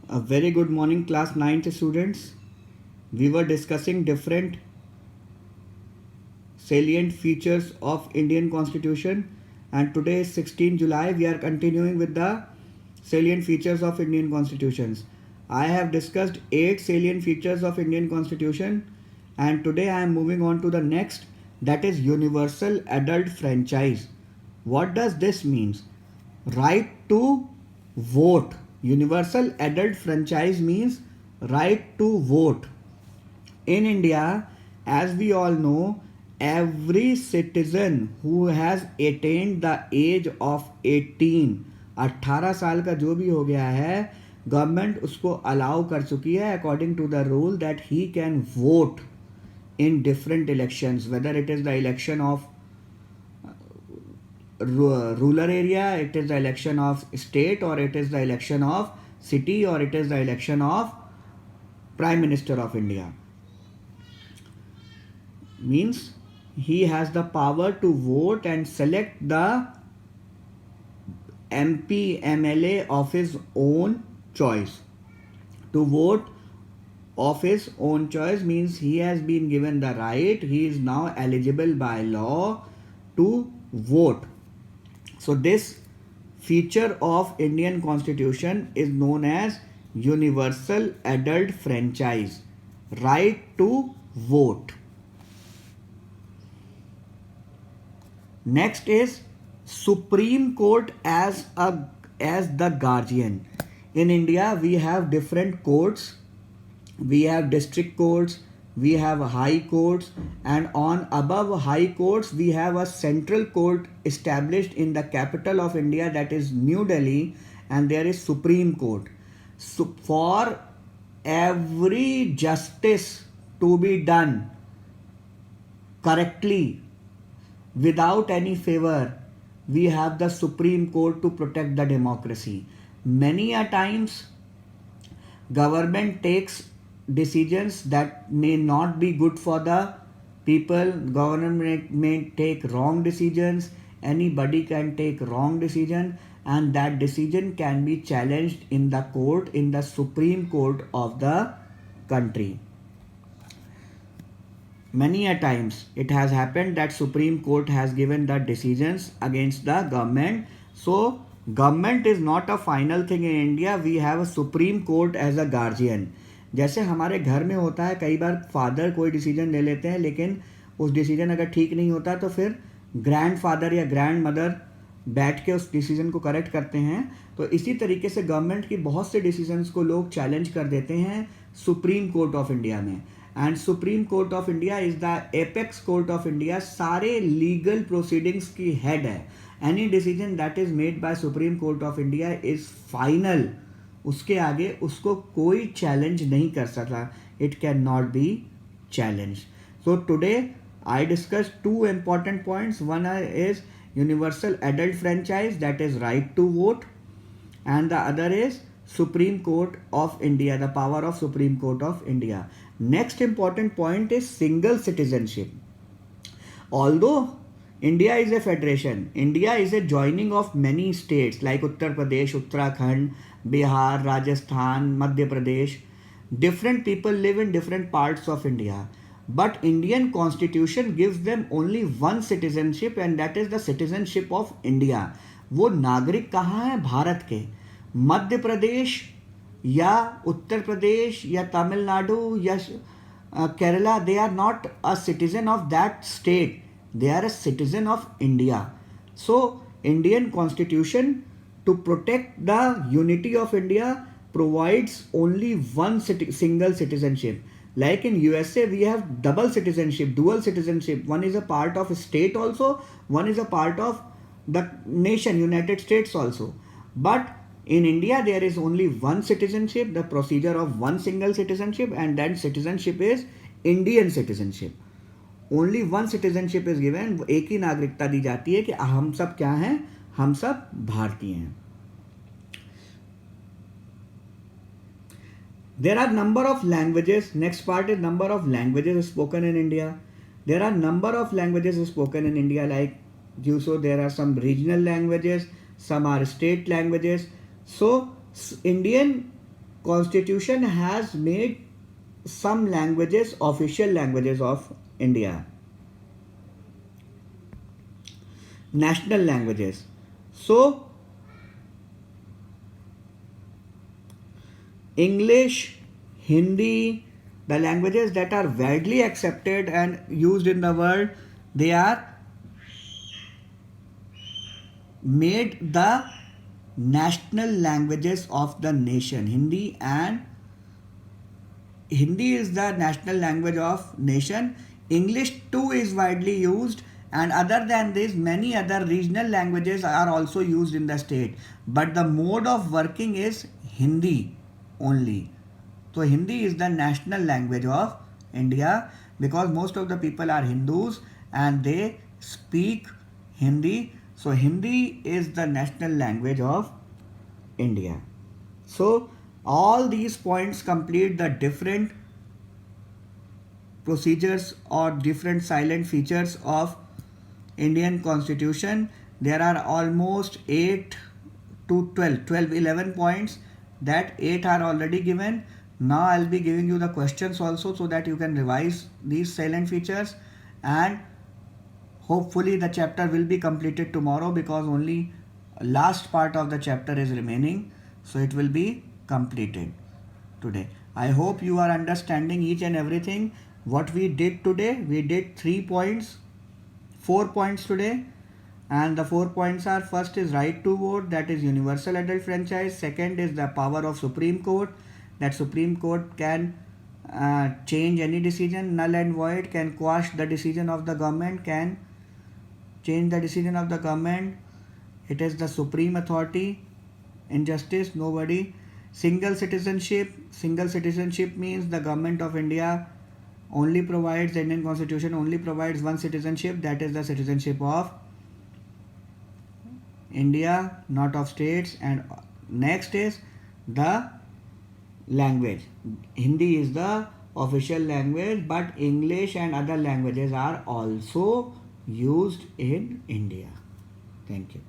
A very good morning, class 9th students. We were discussing different salient features of Indian Constitution, and today is 16 July. We are continuing with the salient features of Indian Constitutions. I have discussed 8 salient features of Indian Constitution, and today I am moving on to the next, that is universal adult franchise. What does this mean? Right to vote. Universal adult franchise means right to vote. In India, as we all know, every citizen who has attained the age of 18, 18 साल का जो भी हो गया है, government उसको allow कर चुकी है according to the rule that he can vote in different elections, whether it is the election of rural area, it is the election of state, or it is the election of city, or it is the election of Prime Minister of India. Means he has the power to vote and select the MP MLA of his own choice. To vote of his own choice means he has been given the right, he is now eligible by law to vote. So this feature of Indian Constitution is known as universal adult franchise, right to vote. Next is Supreme Court as the guardian. In India we have different courts. We have district courts, we have high courts, and on above high courts we have a central court established in the capital of India, that is New Delhi, and there is Supreme Court. So for every justice to be done correctly without any favor, we have the Supreme Court to protect the democracy. Many a times government takes decisions that may not be good for the people. Government may take wrong decisions. Anybody can take wrong decision, and that decision can be challenged in the court, in the Supreme Court of the country. Many a times it has happened that Supreme Court has given the decisions against the government. So government is not a final thing in India. We have a Supreme Court as a guardian. जैसे हमारे घर में होता है, कई बार father कोई decision ले लेते हैं, लेकिन उस डिसीजन अगर ठीक नहीं होता तो फिर ग्रैंड फादर या ग्रैंड मदर बैठ के उस डिसीजन को करेक्ट करते हैं. तो इसी तरीके से गवर्नमेंट की बहुत से डिसीजंस को लोग चैलेंज कर देते हैं सुप्रीम कोर्ट ऑफ इंडिया में. And supreme court of India is the apex court of India. सारे लीगल प्रोसीडिंग्स की हेड है. Any decision that is made by supreme court of India is final. उसके आगे उसको कोई चैलेंज नहीं कर सकता. It can not be challenge. So today I discuss two important points. One is universal adult franchise, that is right to vote, and the other is Supreme Court of India, the power of Supreme Court of India. Next important point is single citizenship. Although India is a federation, India is a joining of many states like Uttar Pradesh, Uttarakhand, Bihar, Rajasthan, Madhya Pradesh. Different people live in different parts of India. But Indian Constitution gives them only one citizenship, and that is the citizenship of India. वो नागरिक कहाँ हैं? भारत के. मध्य प्रदेश या उत्तर प्रदेश या तमिलनाडु या Kerala, they are not a citizen of that state. They are a citizen of India. So Indian Constitution, to protect the unity of India, provides only one single citizenship. Like in USA we have double citizenship, dual citizenship. One is a part of a state also, one is a part of the nation United States also. But in India there is only one citizenship, the procedure of one single citizenship, and that citizenship is Indian citizenship. Only one citizenship is given. एक ही नागरिकता दी जाती है कि हम सब क्या हैं? हम सब भारतीय हैं. There are number of languages. Next part is number of languages spoken in India. There are number of languages spoken in India, like you saw there are some regional languages, some are state languages. So Indian Constitution has made some languages official languages of India, national languages. So English, Hindi, the languages that are widely accepted and used in the world, they are made the national languages of the nation. Hindi is the national language of nation. English too is widely used, and other than this many other regional languages are also used in the state, but the mode of working is Hindi only. So Hindi is the national language of India because most of the people are Hindus and they speak Hindi. So Hindi is the national language of India. So all these points complete the different procedures or different silent features of Indian Constitution. There are almost 8 to 11 points. That 8 are already given. Now I'll be giving you the questions also so that you can revise these silent features, and hopefully the chapter will be completed tomorrow because only last part of the chapter is remaining, so it will be completed today. I hope you are understanding each and everything what we did today. We did 3 points, 4 points today, and the 4 points are: first is right to vote, that is universal adult franchise. Second is the power of Supreme Court, that Supreme Court can change any decision, null and void, can quash the decision of the government, can change the decision of the government. It is the supreme authority in justice, nobody. Single citizenship means the government of India only provides, the Indian Constitution only provides one citizenship, that is the citizenship of India, not of states. And next is the language. Hindi is the official language, but English and other languages are also used in India. Thank you.